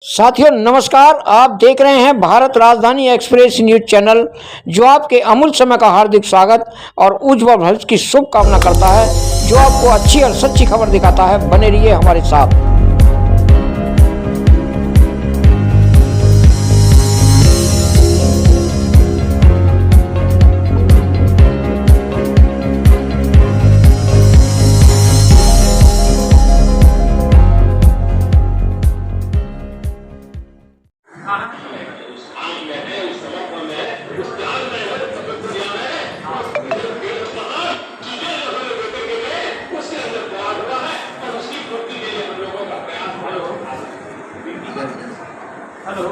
साथियों नमस्कार। आप देख रहे हैं भारत राजधानी एक्सप्रेस न्यूज चैनल, जो आपके अमूल्य समय का हार्दिक स्वागत और उज्जवल भविष्य की शुभकामना करता है, जो आपको अच्छी और सच्ची खबर दिखाता है। बने रहिए हमारे साथ। हेलो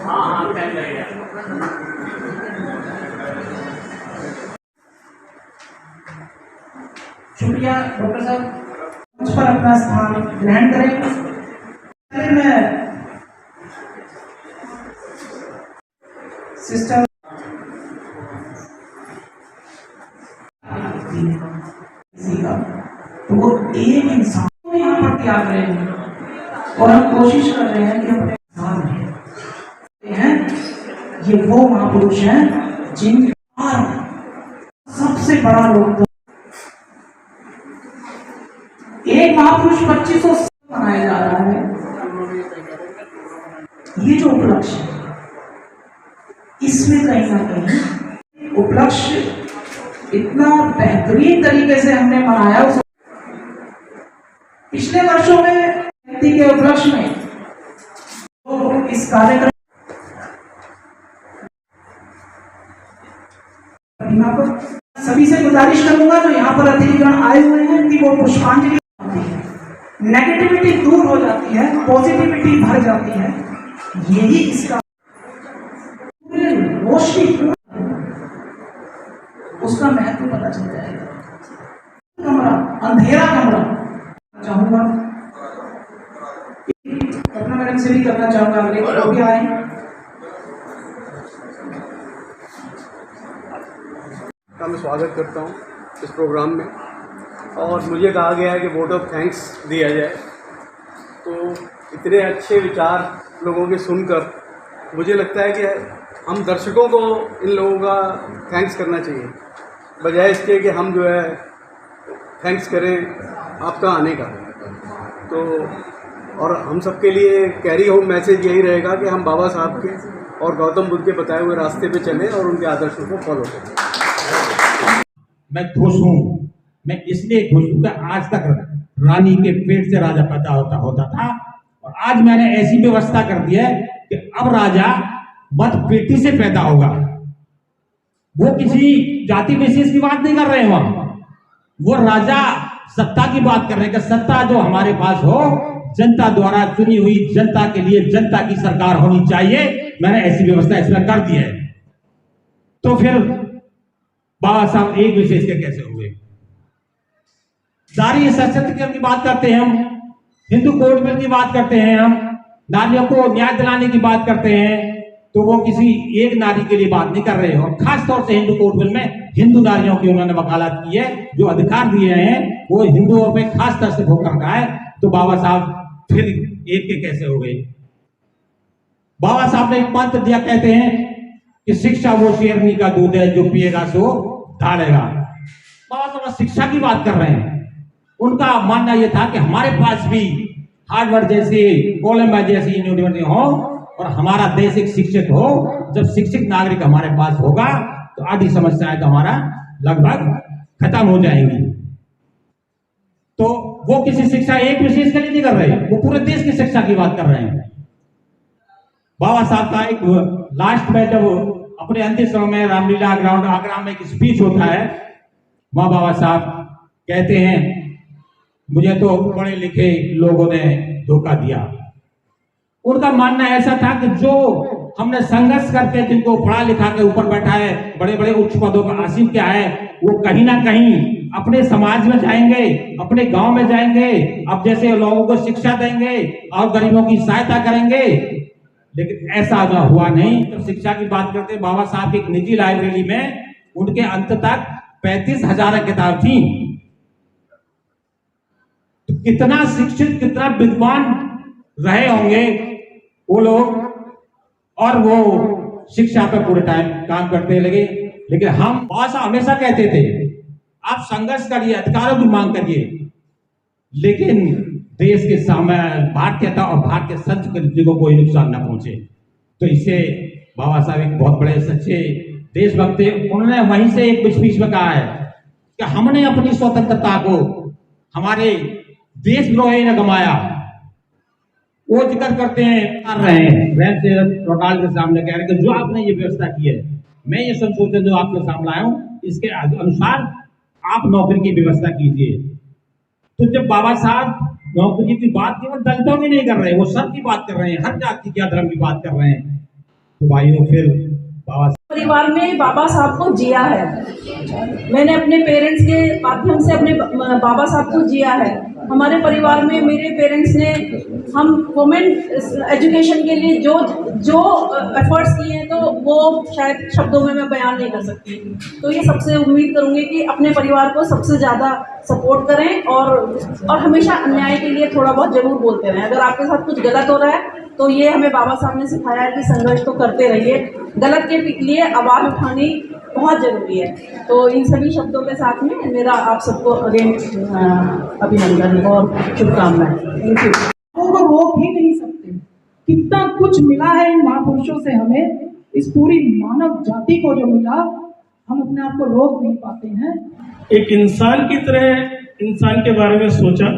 हाँ टाइम लगेगा। शुक्रिया डॉक्टर साहब, मुझ पर अपना स्थान ग्रहण करें। मैं सिस्टर तो वो एक इंसान को यहाँ पर त्याग रहे हैं और हम कोशिश कर रहे हैं कि अपने इंसान हैं। ये वो महापुरुष हैं जिनका सबसे बड़ा लोग एक महापुरुष 2500 मनाया जा रहा है। ये जो उपलक्ष्य है, इसमें कहीं ना कहीं उपलक्ष्य इतना बेहतरीन तरीके से हमने मनाया। उस पिछले वर्षों में व्यक्ति के उपलक्ष्य में तो इस कार्यक्रम सभी से गुजारिश करूंगा जो यहाँ पर अतिथिगण आए हुए हैं कि वो पुष्पांजलि, नेगेटिविटी दूर हो जाती है, पॉजिटिविटी भर जाती है। यही इसका रोशनी उसका महत्व पता चल जाएगा। कमरा अंधेरा कमरा चाहूंगा, अपना मैडम से भी करना चाहूंगा, अगले लोग भी आए। मैं स्वागत करता हूँ इस प्रोग्राम में, और मुझे कहा गया है कि वोट ऑफ थैंक्स दिया जाए। तो इतने अच्छे विचार लोगों के सुनकर मुझे लगता है कि हम दर्शकों को इन लोगों का थैंक्स करना चाहिए, बजाय इसके कि हम जो है थैंक्स करें आपका आने का। तो और हम सबके लिए कैरी होम मैसेज यही रहेगा कि हम बाबा साहब के और गौतम बुद्ध के बताए हुए रास्ते पे चलें और उनके आदर्शों को फॉलो करें। मैं खुश हूँ। मैं इसलिए खुश हूँ कि आज तक रानी के पेट से राजा पैदा होता था, और आज मैंने ऐसी व्यवस्था कर दी है कि अब राजा मत पेटी से पैदा होगा। वो किसी जाति विशेष की बात नहीं कर रहे हैं, वो राजा सत्ता की बात कर रहे हैं कि सत्ता जो हमारे पास हो, जनता द्वारा चुनी हुई जनता के लिए जनता की सरकार होनी चाहिए। मैंने ऐसी व्यवस्था इसमें कर दी है। तो फिर बाबा साहब एक विशेष के कैसे हुए? नारी सशक्तिकरण की बात करते हैं हम, हिंदू कोड बिल की बात करते हैं हम, नारियों को न्याय दिलाने की बात करते हैं, तो वो किसी एक नारी के लिए बात नहीं कर रहे हो। खास तौर से हिंदू कोड बिल में हिंदू नारियों की उन्होंने वकालत की है, जो अधिकार दिए हैं वो हिंदुओं पे खास तौर से भोग कर रहा है। तो बाबा साहब फिर एक के कैसे हो गए? बाबा साहब ने एक मंत्र दिया, कहते हैं कि शिक्षा वो शेरनी का दूध है, जो पिएगा सो धाड़ेगा। बाबा साहब शिक्षा की बात कर रहे हैं। उनका मानना यह था कि हमारे पास भी हार्वर्ड जैसी, कोलंबिया जैसी यूनिवर्सिटी हो और हमारा देश एक शिक्षित हो। जब शिक्षित नागरिक हमारे पास होगा तो आधी समस्याएं तो हमारा लगभग खत्म हो जाएंगी। तो वो किसी शिक्षा एक विशेष के लिए नहीं कर रहे, वो पूरे देश की शिक्षा की बात कर रहे हैं। बाबा साहब का एक लास्ट में जब अपने अंतिम समय में रामलीला ग्राउंड आगरा में एक स्पीच होता है, वहां बाबा साहब कहते हैं, मुझे तो पढ़े लिखे लोगों ने धोखा दिया। उनका मानना ऐसा था कि जो हमने संघर्ष करके जिनको पढ़ा लिखा के ऊपर बैठा है, बड़े बड़े उच्च पदों पर हासिल किया है, वो कहीं ना कहीं अपने समाज में जाएंगे, अपने गांव में जाएंगे, अब जैसे लोगों को शिक्षा देंगे और गरीबों की सहायता करेंगे। लेकिन ऐसा हुआ नहीं। जब शिक्षा की बात करते हैं, बाबा साहब की एक निजी लाइब्रेरी में उनके अंत तक 35,000 किताब थी। कितना शिक्षित, कितना विद्वान रहे होंगे वो लोग, और वो शिक्षा पे पूरे टाइम काम करते लगे। लेकिन हम बहुत हमेशा कहते थे आप संघर्ष करिए, अधिकारों की मांग करिए, लेकिन देश के सामने भारतीयता और भारतीय संस्कृति को कोई नुकसान न पहुंचे। तो इससे बाबा साहब एक बहुत बड़े सच्चे देशभक्त थे। उन्होंने वहीं से एक बीच में कहा है कि हमने अपनी स्वतंत्रता को हमारे देशद्रोही ने गंवाया। वो जिक्र करते हैं, कर रहे हैं वैन से चौटाल के सामने कह रहे हैं कि जो आपने ये व्यवस्था की है, मैं ये संशोधन जो आपके सामने आया हूं, इसके अनुसार आप नौकरी की व्यवस्था कीजिए। तो जब बाबा साहब नौकरी की बात केवल दलितों की नहीं कर रहे, वो सब की बात कर रहे हैं, हर जाति के धर्म की बात कर रहे हैं। तो भाइयों, फिर बाबा परिवार में बाबा साहब को जिया है। मैंने अपने पेरेंट्स के माध्यम से अपने बाबा साहब को जिया है। हमारे परिवार में मेरे पेरेंट्स ने हम वुमेन एजुकेशन के लिए जो एफर्ट्स किए हैं, तो वो शायद शब्दों में मैं बयान नहीं कर सकती। तो ये सबसे उम्मीद करूंगी कि अपने परिवार को सबसे ज़्यादा सपोर्ट करें और हमेशा अन्याय के लिए थोड़ा बहुत जरूर बोलते रहें। अगर आपके साथ कुछ गलत हो रहा है तो ये हमें बाबा साहब ने सिखाया है कि संघर्ष तो करते रहिए, गलत के लिए आवाज़ उठानी बहुत ज़रूरी है। तो इन सभी शब्दों के साथ में मेरा आप सबको अगेन अभिनंदन और शुभकामनाएं। Thank you. को रोक ही नहीं सकते। कितना कुछ मिला है इन महापुरुषों से, हमें इस पूरी मानव जाति को जो मिला, हम अपने आप को रोक नहीं पाते हैं। एक इंसान की तरह इंसान के बारे में सोचा,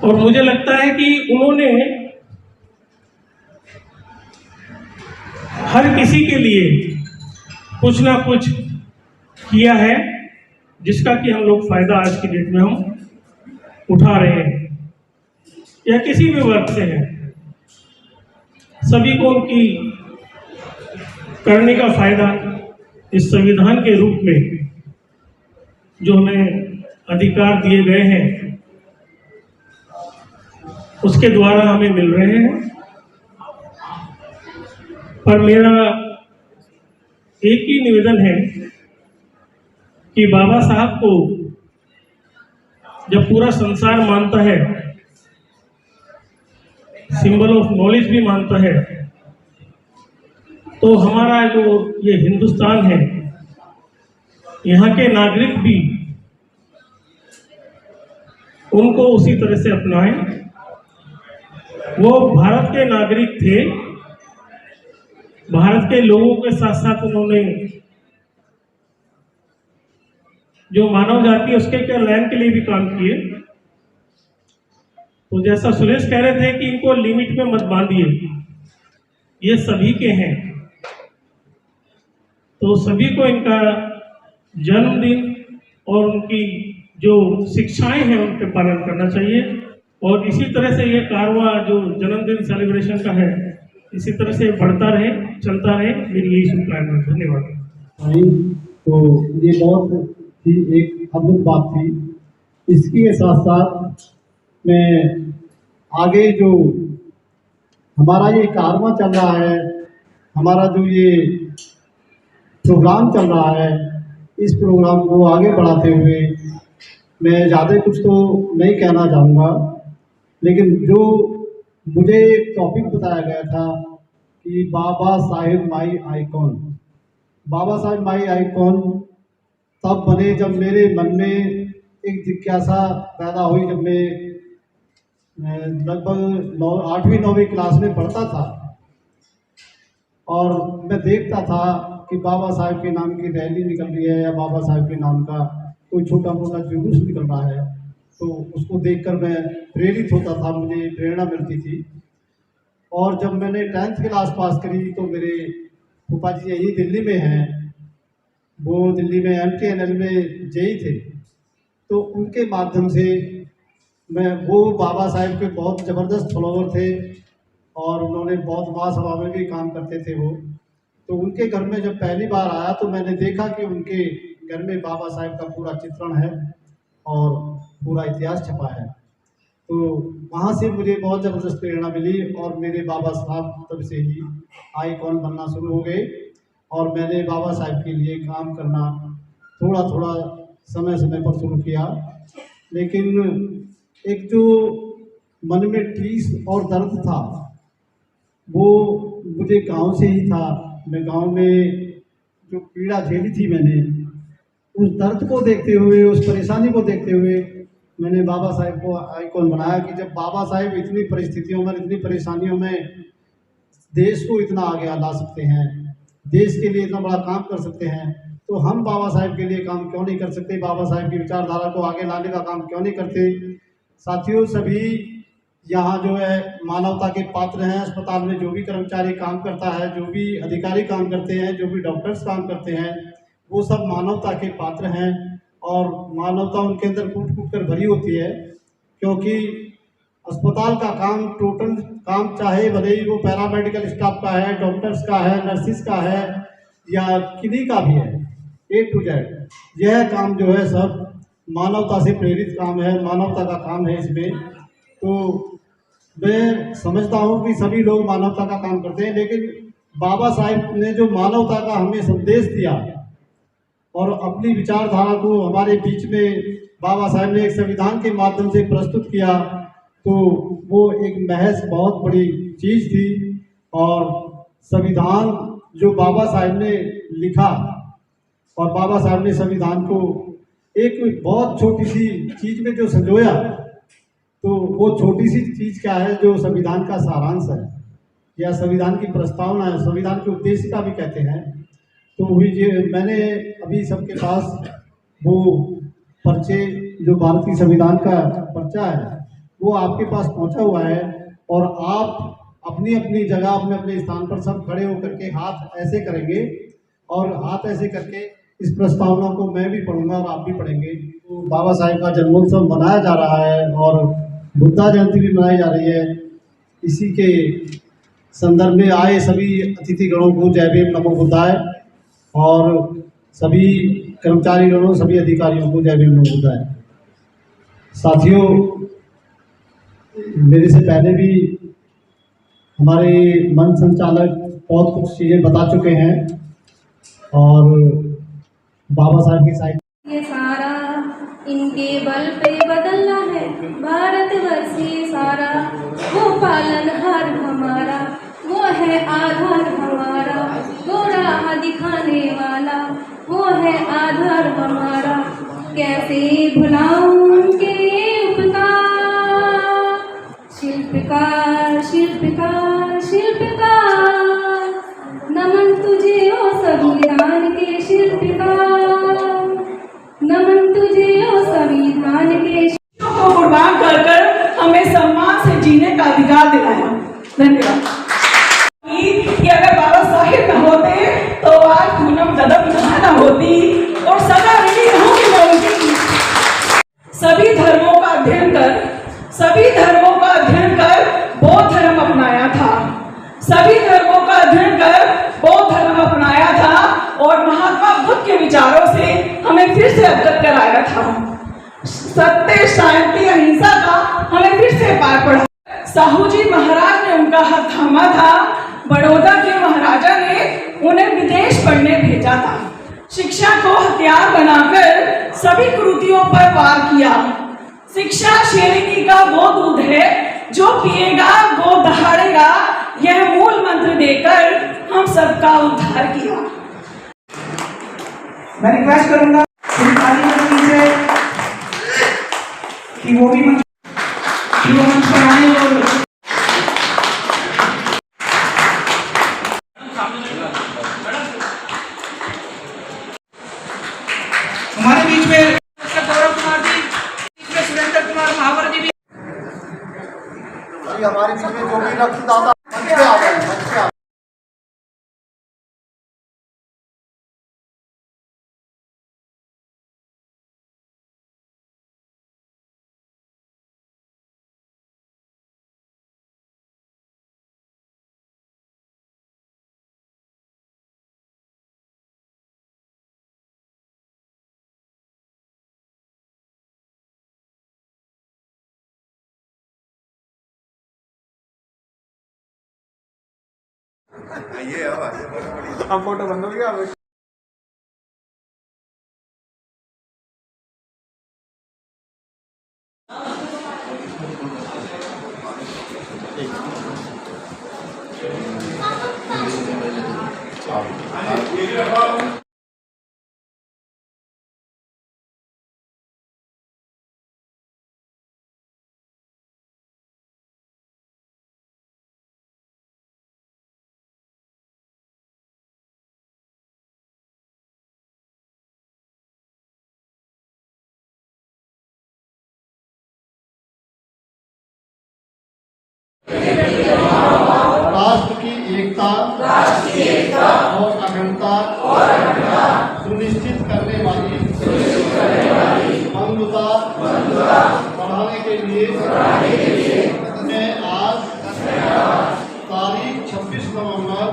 और मुझे लगता है कि उन्होंने हर किसी के लिए कुछ ना कुछ किया है, जिसका कि हम लोग फायदा आज की डेट में हम उठा रहे हैं, या किसी भी वर्ग से है, सभी को उनकी करने का फायदा इस संविधान के रूप में जो हमें अधिकार दिए गए हैं उसके द्वारा हमें मिल रहे हैं। पर मेरा एक ही निवेदन है कि बाबा साहब को जब पूरा संसार मानता है, सिंबल ऑफ नॉलेज भी मानता है, तो हमारा जो ये हिंदुस्तान है, यहाँ के नागरिक भी उनको उसी तरह से अपनाएं। वो भारत के नागरिक थे, भारत के लोगों के साथ साथ उन्होंने जो मानव जाति है उसके कल्याण के लिए भी काम किए। तो जैसा सुरेश कह रहे थे कि इनको लिमिट में मत बांधिए, ये सभी के हैं, तो सभी को इनका जन्मदिन और उनकी जो शिक्षाएं हैं उनके पालन करना चाहिए। और इसी तरह से ये कारवां जो जन्मदिन सेलिब्रेशन का है, इसी तरह से बढ़ता रहे, चलता रहे। मेरी यही शुभकामनाएं। धन्यवाद। तो ये बहुत ही एक अद्भुत बात थी। इसके साथ साथ मैं आगे जो हमारा ये कारवां चल रहा है, हमारा जो ये प्रोग्राम चल रहा है, इस प्रोग्राम को आगे बढ़ाते हुए मैं ज़्यादा कुछ तो नहीं कहना चाहूँगा, लेकिन जो मुझे एक टॉपिक बताया गया था कि बाबा साहेब माई आइकॉन, बाबा साहेब माई आइकॉन तब बने जब मेरे मन में एक जिज्ञासा पैदा हुई, जब मैं लगभग 8वीं 9वीं क्लास में पढ़ता था और मैं देखता था कि बाबा साहेब के नाम की रैली निकल रही है या बाबा साहेब के नाम का कोई छोटा मोटा जुलूस निकल रहा है, तो उसको देखकर मैं प्रेरित होता था, मुझे प्रेरणा मिलती थी। और जब मैंने 10th क्लास पास करी तो मेरे फूफा जी यही दिल्ली में हैं, वो दिल्ली में MTNL में जेई थे, तो उनके माध्यम से वो बाबा साहेब के बहुत ज़बरदस्त फॉलोवर थे और उन्होंने बहुत महासभा में भी काम करते थे वो। तो उनके घर में जब पहली बार आया तो मैंने देखा कि उनके घर में बाबा साहेब का पूरा चित्रण है और पूरा इतिहास छपा है। तो वहाँ से मुझे बहुत ज़बरदस्त प्रेरणा मिली और मेरे बाबा साहब तब से ही आइकॉन बनना शुरू हो गए और मैंने बाबा साहेब के लिए काम करना थोड़ा थोड़ा समय समय पर शुरू किया। लेकिन एक जो मन में ठेस और दर्द था वो मुझे गांव से ही था। मैं गांव में जो पीड़ा झेली थी मैंने, उस दर्द को देखते हुए, उस परेशानी को देखते हुए मैंने बाबा साहेब को आइकॉन बनाया कि जब बाबा साहेब इतनी परिस्थितियों में, इतनी परेशानियों में देश को इतना आगे ला सकते हैं, देश के लिए इतना बड़ा काम कर सकते हैं, तो हम बाबा साहेब के लिए काम क्यों नहीं कर सकते, बाबा साहेब की विचारधारा को आगे लाने का काम क्यों नहीं करते। साथियों, सभी यहाँ जो है मानवता के पात्र हैं। अस्पताल में जो भी कर्मचारी काम करता है, जो भी अधिकारी काम करते हैं, जो भी डॉक्टर्स काम करते हैं, वो सब मानवता के पात्र हैं और मानवता उनके अंदर कूट कूट कर भरी होती है। क्योंकि अस्पताल का काम, टोटल काम, चाहे भले ही वो पैरामेडिकल स्टाफ का है, डॉक्टर्स का है, नर्सिस का है या किन्हीं का भी है, A to Z, यह काम जो है सब मानवता से प्रेरित काम है, मानवता का काम है इसमें। तो मैं समझता हूँ कि सभी लोग मानवता का काम करते हैं, लेकिन बाबा साहेब ने जो मानवता का हमें संदेश दिया और अपनी विचारधारा को हमारे बीच में बाबा साहेब ने एक संविधान के माध्यम से प्रस्तुत किया, तो वो एक महज बहुत बड़ी चीज़ थी। और संविधान जो बाबा साहेब ने लिखा और बाबा साहब ने संविधान को एक बहुत छोटी सी चीज़ में जो संजोया, तो वो छोटी सी चीज़ क्या है, जो संविधान का सारांश है या संविधान की प्रस्तावना है, संविधान के उद्देश्य का भी कहते हैं। तो वही मैंने अभी सबके पास वो पर्चे, जो भारतीय संविधान का पर्चा है, वो आपके पास पहुंचा हुआ है और आप अपनी अपनी जगह, अपने अपने स्थान पर सब खड़े होकर के हाथ ऐसे करेंगे और हाथ ऐसे करके इस प्रस्तावना को मैं भी पढ़ूंगा और आप भी पढ़ेंगे। तो बाबा साहेब का जन्मोत्सव मनाया जा रहा है और बुद्धा जयंती भी मनाई जा रही है। इसी के संदर्भ में आए सभी अतिथिगणों को जय भीम नमो बुद्धाय और सभी कर्मचारी गणों, सभी अधिकारियों को जय भीम नमो बुद्धाय। साथियों, मेरे से पहले भी हमारे मंच संचालक बहुत कुछ चीज़ें बता चुके हैं और बाबा साहब की साइड ये सारा इनके बल पे बदलना है भारतवर्ष ये सारा, वो पालनहार हमारा, वो है आधार हमारा, वो राह दिखाने वाला, वो है आधार हमारा। कैसे भुलाऊं उनके उपकार, शिल्पकार शिल्पकार शिल्पकार, नमन तुझे ओ संविधान के शिल्पकार, नमन तुझे ओ संविधान के को कुर्बान कर कर हमें सम्मान से जीने का अधिकार दिलाया। धन्यवाद। कि अगर बाबा साहेब न होते तो आज पूनम ददम यहाँ न होती और सदा रही रहूंगी मैं उनकी। सभी धर्मों का अध्ययन कर, सभी धर्मों का अध्ययन कर बौद्ध धर्म अपनाया था, सभी धर्मों का अध्ययन कर बौद्ध धर्म अपनाया था और महात्मा बुद्ध के विचारों से हमें फिर से अवगत कराया था। सत्य, शांति, अहिंसा का हमें फिर से पार पड़ा। साहू जी महाराज ने उनका हाथ थामा था, बड़ौदा के महाराजा ने उन्हें विदेश पढ़ने भेजा था। शिक्षा को हथियार बनाकर सभी कुरीतियों पर वार किया। शिक्षा शेरनी का वो दूध है जो पिएगा वो दहाड़ेगा, यह मूल मंत्र देकर हम सबका उद्धार किया। मैं रिक्वेस्ट करूंगा से कि वो भी मंच पर आए और हमारे बीच में गौरव कुमार जी, सुरेंद्र कुमार महावर जी भी हमारे बीच में जो भी रक्तदाता मंच पे आ गए, मंच पे आ गए। हम फोटो बंद हो गया। राष्ट्र की एकता और अखंडता सुनिश्चित करने वाली बंधुता बढ़ाने के लिए मैं आज तारीख 26 नवंबर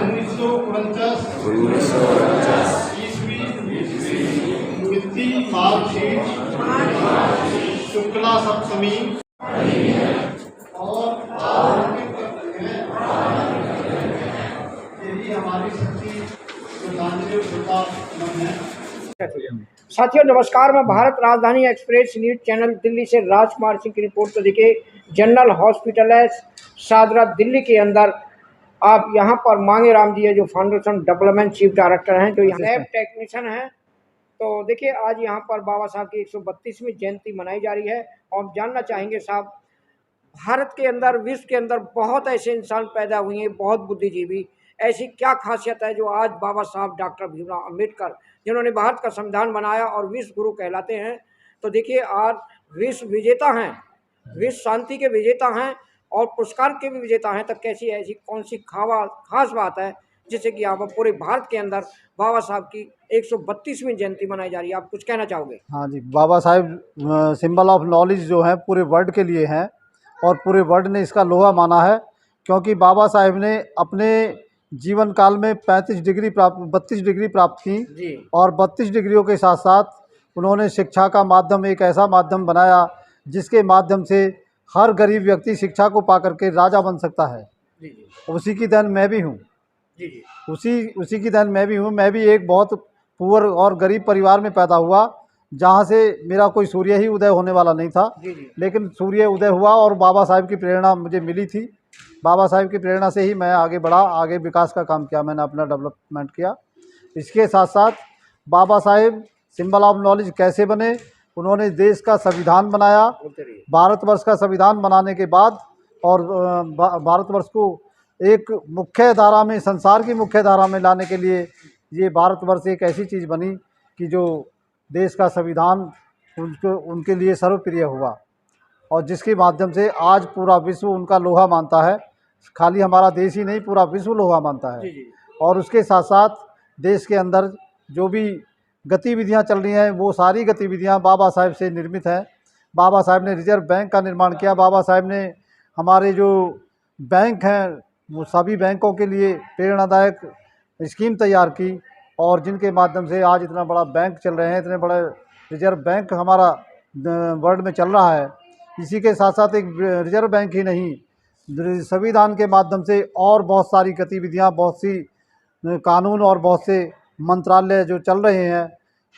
1949 ईस्वी मिति मार्गशीट शुक्ला सप्तमी और यही हमारी सच्ची श्रद्धांजलि होता है। साथियों नमस्कार, मैं भारत राजधानी एक्सप्रेस न्यूज चैनल दिल्ली से राजकुमार सिंह की रिपोर्ट को देखिए। जनरल हॉस्पिटल है सादरा दिल्ली के अंदर। आप यहाँ पर मांगे राम जी है जो फाउंडेशन डेवलपमेंट चीफ डायरेक्टर हैं, जो यहाँ लैब टेक्नीशियन हैं। तो देखिए आज यहाँ पर बाबा साहब की 132वीं जयंती मनाई जा रही है। और जानना चाहेंगे साहब, भारत के अंदर, विश्व के अंदर बहुत ऐसे इंसान पैदा हुए हैं, बहुत बुद्धिजीवी, ऐसी क्या खासियत है जो आज बाबा साहब डॉक्टर भीमराव अंबेडकर, जिन्होंने भारत का संविधान बनाया और विश्व गुरु कहलाते हैं, तो देखिए आज विश्व विजेता हैं, विश्व शांति के विजेता हैं और पुरस्कार के भी विजेता हैं। तब कैसी ऐसी कौन सी खास बात है जिससे कि यहाँ पर पूरे भारत के अंदर बाबा साहब की 132वीं जयंती मनाई जा रही है? आप कुछ कहना चाहोगे? हाँ जी, Baba Saheb symbol of knowledge जो है पूरे वर्ल्ड के लिए हैं और पूरे वर्ल्ड ने इसका लोहा माना है, क्योंकि बाबा साहेब ने अपने जीवन काल में 32 डिग्री प्राप्त की जी। और 32 डिग्रियों के साथ साथ उन्होंने शिक्षा का माध्यम एक ऐसा माध्यम बनाया जिसके माध्यम से हर गरीब व्यक्ति शिक्षा को पा करके राजा बन सकता है। जी जी उसी की देन मैं भी हूँ। जी जी उसी की देन मैं भी हूँ। मैं भी एक बहुत पुअर और गरीब परिवार में पैदा हुआ, जहाँ से मेरा कोई सूर्य ही उदय होने वाला नहीं था। जी जी लेकिन सूर्य उदय हुआ और बाबा साहेब की प्रेरणा मुझे मिली थी। बाबा साहेब की प्रेरणा से ही मैं आगे बढ़ा, आगे विकास का काम किया, मैंने अपना डेवलपमेंट किया। इसके साथ साथ Baba Saheb symbol of knowledge कैसे बने, उन्होंने देश का संविधान बनाया। भारतवर्ष का संविधान बनाने के बाद और भारतवर्ष को एक मुख्य धारा में, संसार की मुख्य धारा में लाने के लिए ये भारतवर्ष एक ऐसी चीज़ बनी कि जो देश का संविधान उनके लिए सर्वप्रिय हुआ और जिसके माध्यम से आज पूरा विश्व उनका लोहा मानता है। खाली हमारा देश ही नहीं, पूरा विश्व लोहा मानता है। और उसके साथ साथ देश के अंदर जो भी गतिविधियां चल रही हैं वो सारी गतिविधियां बाबा साहेब से निर्मित हैं। बाबा साहेब ने रिजर्व बैंक का निर्माण किया। बाबा साहेब ने हमारे जो बैंक हैं वो सभी बैंकों के लिए प्रेरणादायक स्कीम तैयार की और जिनके माध्यम से आज इतना बड़ा बैंक चल रहे हैं, इतने बड़े रिजर्व बैंक हमारा वर्ल्ड में चल रहा है। इसी के साथ साथ एक रिजर्व बैंक ही नहीं, संविधान के माध्यम से और बहुत सारी गतिविधियां, बहुत सी कानून और बहुत से मंत्रालय जो चल रहे हैं,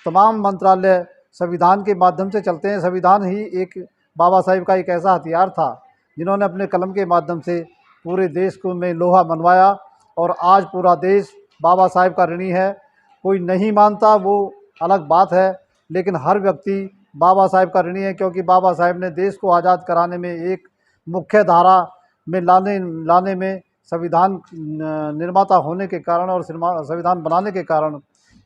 तमाम मंत्रालय संविधान के माध्यम से चलते हैं। संविधान ही एक बाबा साहेब का एक ऐसा हथियार था जिन्होंने अपने कलम के माध्यम से पूरे देश को में लोहा मनवाया और आज पूरा देश बाबा साहेब का ऋणी है। कोई नहीं मानता वो अलग बात है, लेकिन हर व्यक्ति बाबा साहेब का ऋणी है, क्योंकि बाबा साहेब ने देश को आज़ाद कराने में, एक मुख्य धारा में लाने में, संविधान निर्माता होने के कारण और संविधान बनाने के कारण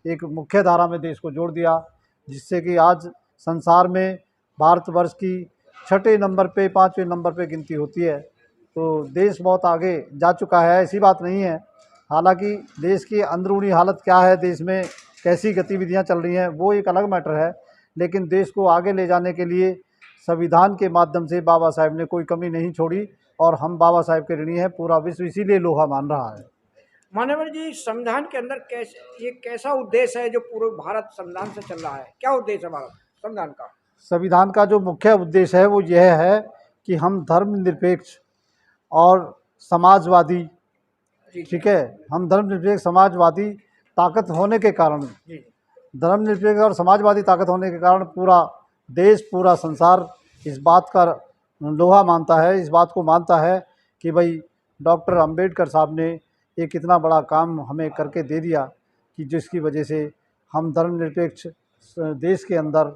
एक मुख्य धारा में देश को जोड़ दिया, जिससे कि आज संसार में भारतवर्ष की 6ठे नंबर पे, 5वें नंबर पे गिनती होती है। तो देश बहुत आगे जा चुका है, ऐसी बात नहीं है। हालांकि देश की अंदरूनी हालत क्या है, देश में कैसी गतिविधियां चल रही हैं, वो एक अलग मैटर है, लेकिन देश को आगे ले जाने के लिए संविधान के माध्यम से बाबा साहेब ने कोई कमी नहीं छोड़ी और हम बाबा साहेब के ऋणी हैं। पूरा विश्व इसीलिए लोहा मान रहा है। मानव जी, संविधान के अंदर ये कैसा उद्देश्य है जो पूरे भारत संविधान से चल रहा है? क्या उद्देश्य है भारत संविधान का? संविधान का जो मुख्य उद्देश्य है वो यह है कि हम धर्मनिरपेक्ष और समाजवादी, ठीक है, हम धर्मनिरपेक्ष समाजवादी ताकत होने के कारण, धर्मनिरपेक्ष और समाजवादी ताकत होने के कारण पूरा देश पूरा संसार इस बात का लोहा मानता है, इस बात को मानता है कि भाई डॉक्टर अंबेडकर साहब ने एक इतना बड़ा काम हमें करके दे दिया कि जिसकी वजह से हम धर्मनिरपेक्ष देश के अंदर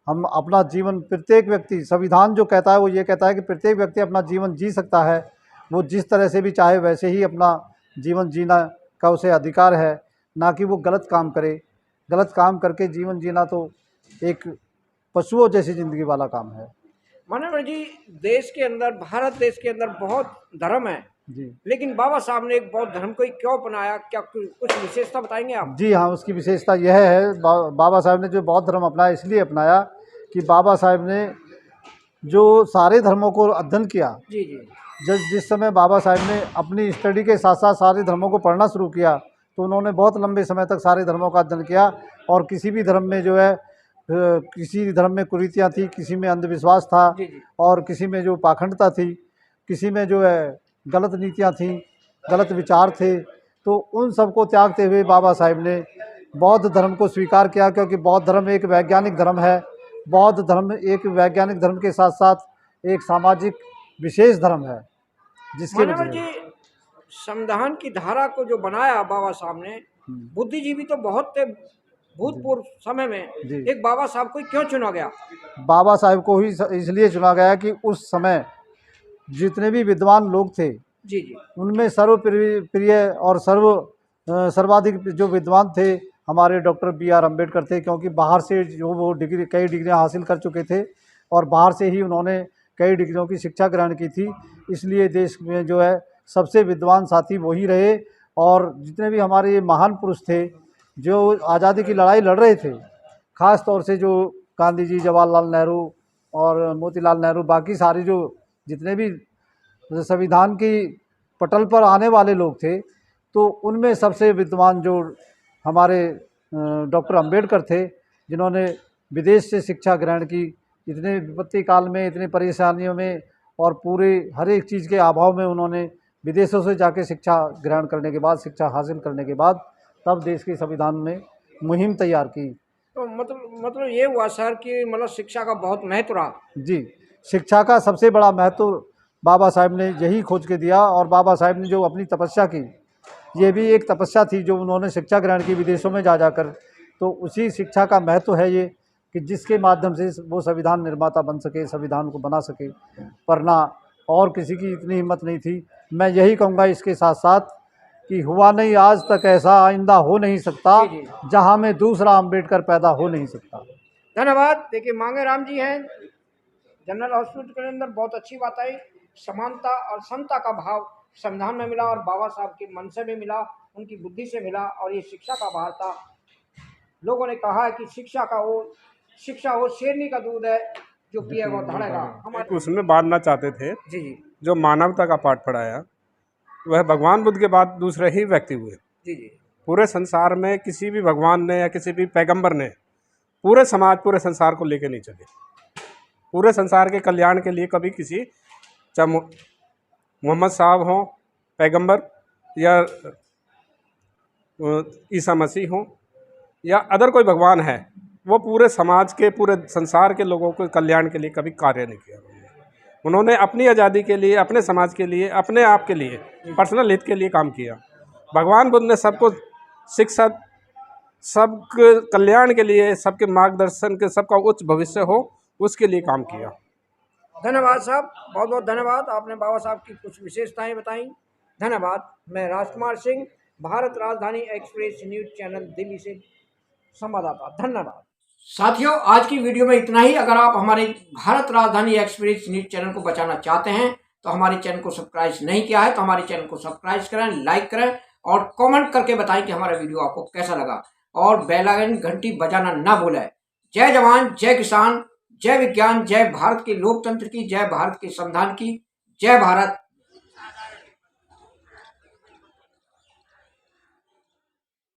हम अपना जीवन, प्रत्येक व्यक्ति, संविधान जो कहता है वो ये कहता है कि प्रत्येक व्यक्ति अपना जीवन जी सकता है, वो जिस तरह से भी चाहे वैसे ही अपना जीवन जीना का उसे अधिकार है, ना कि वो गलत काम करे। गलत काम करके जीवन जीना तो एक पशुओं जैसी ज़िंदगी वाला काम है। मानव जी, देश के अंदर, भारत देश के अंदर बहुत धर्म है जी लेकिन बाबा साहब ने एक बौद्ध धर्म को ही क्यों अपनाया, क्या कुछ विशेषता बताएंगे आप? जी हाँ, उसकी विशेषता यह है, बाबा साहब ने जो बौद्ध धर्म अपनाया इसलिए अपनाया कि बाबा साहब ने जो सारे धर्मों को अध्ययन किया, जी जी, जिस समय बाबा साहब ने अपनी स्टडी के साथ साथ सारे धर्मों को पढ़ना शुरू किया तो उन्होंने बहुत लंबे समय तक सारे धर्मों का अध्ययन किया और किसी भी धर्म में जो है किसी धर्म में कुरीतियाँ थी, किसी में अंधविश्वास था जी जी, और किसी में जो पाखंडता थी, किसी में जो है गलत नीतियाँ थीं, गलत विचार थे, तो उन सबको त्यागते हुए बाबा साहब ने बौद्ध धर्म को स्वीकार किया, क्योंकि बौद्ध धर्म एक वैज्ञानिक धर्म है। बौद्ध धर्म एक वैज्ञानिक धर्म के साथ साथ एक सामाजिक विशेष धर्म है, जिसके मानव जी, संविधान की धारा को जो बनाया बाबा साहब ने, बुद्धिजीवी तो बहुत थे भूतपूर्व समय में, जी। एक बाबा साहब को ही क्यों चुना गया? बाबा साहब को ही इसलिए चुना गया कि उस समय जितने भी विद्वान लोग थे जी जी, उनमें सर्वप्रिय और सर्वाधिक जो विद्वान थे हमारे डॉक्टर B.R. अम्बेडकर थे, क्योंकि बाहर से जो वो कई डिग्रियां हासिल कर चुके थे और बाहर से ही उन्होंने कई डिग्रियों की शिक्षा ग्रहण की थी, इसलिए देश में जो है सबसे विद्वान साथी वही रहे। और जितने भी हमारे ये महान पुरुष थे जो आज़ादी की लड़ाई लड़ रहे थे, ख़ास तौर से जो गांधी जी, जवाहरलाल नेहरू और मोतीलाल नेहरू, बाकी सारे जो जितने भी संविधान की पटल पर आने वाले लोग थे, तो उनमें सबसे विद्वान जो हमारे डॉक्टर अंबेडकर थे, जिन्होंने विदेश से शिक्षा ग्रहण की, इतने विपत्ति काल में, इतनी परेशानियों में और पूरे हर एक चीज़ के अभाव में उन्होंने विदेशों से जाके शिक्षा ग्रहण करने के बाद, शिक्षा हासिल करने के बाद तब देश के संविधान में मुहिम तैयार की। तो मतलब ये हुआ सर कि मतलब शिक्षा का बहुत महत्व रहा। जी, शिक्षा का सबसे बड़ा महत्व बाबा साहब ने यही खोज के दिया। और बाबा साहब ने जो अपनी तपस्या की, ये भी एक तपस्या थी जो उन्होंने शिक्षा ग्रहण की विदेशों में जा जाकर। तो उसी शिक्षा का महत्व है ये कि जिसके माध्यम से वो संविधान निर्माता बन सके, संविधान को बना सके, वरना और किसी की इतनी हिम्मत नहीं थी। मैं यही कहूँगा इसके साथ साथ कि हुआ नहीं आज तक ऐसा, आइंदा हो नहीं सकता, जहाँ में दूसरा अम्बेडकर पैदा हो नहीं सकता। धन्यवाद। देखिए, मांगे राम जी हैं जनरल हॉस्पिटल के अंदर, बहुत अच्छी बात आई। समानता और समता का भाव संविधान में मिला और बाबा साहब के मन से भी मिला, उनकी बुद्धि से मिला। और ये शिक्षा का भार था। लोगों ने कहा है कि शिक्षा वो शेरनी का दूध है, जो पिए वो धड़ेगा। हमारे उसमें बांधना चाहते थे, जी जी जो मानवता का पाठ पढ़ाया, वह भगवान बुद्ध के बाद दूसरे ही व्यक्ति हुए। जी जी, पूरे संसार में किसी भी भगवान ने या किसी भी पैगंबर ने पूरे समाज, पूरे संसार को लेके नहीं चले। पूरे संसार के कल्याण के लिए कभी किसी, चाहे मोहम्मद साहब हों, पैगंबर, या ईसा मसीह हों, या अदर कोई भगवान है, वो पूरे समाज के, पूरे संसार के लोगों के कल्याण के लिए कभी कार्य नहीं किया। उन्होंने अपनी आज़ादी के लिए, अपने समाज के लिए, अपने आप के लिए, पर्सनल हित के लिए काम किया। भगवान बुद्ध ने सबको शिक्षा, सबके कल्याण के लिए, सबके मार्गदर्शन के, सबका उच्च भविष्य हो, उसके लिए काम किया। धन्यवाद साहब, बहुत बहुत धन्यवाद। आपने बाबा साहब की कुछ विशेषताएं बताई। धन्यवाद। मैं राजकुमार सिंह, भारत राजधानी एक्सप्रेस न्यूज चैनल दिल्ली से संवाददाता। धन्यवाद। साथियों, आज की वीडियो में इतना ही। अगर आप हमारे भारत राजधानी एक्सप्रेस न्यूज चैनल को बचाना चाहते हैं तो हमारे चैनल को सब्सक्राइब नहीं किया है तो हमारे चैनल को सब्सक्राइब करें, लाइक करें और कमेंट करके बताएं कि हमारा वीडियो आपको कैसा लगा। और बेल आइकन घंटी बजाना ना भूलें। जय जवान, जय किसान, जय विज्ञान, जय भारत के लोकतंत्र की, जय भारत के संविधान की, जय भारत,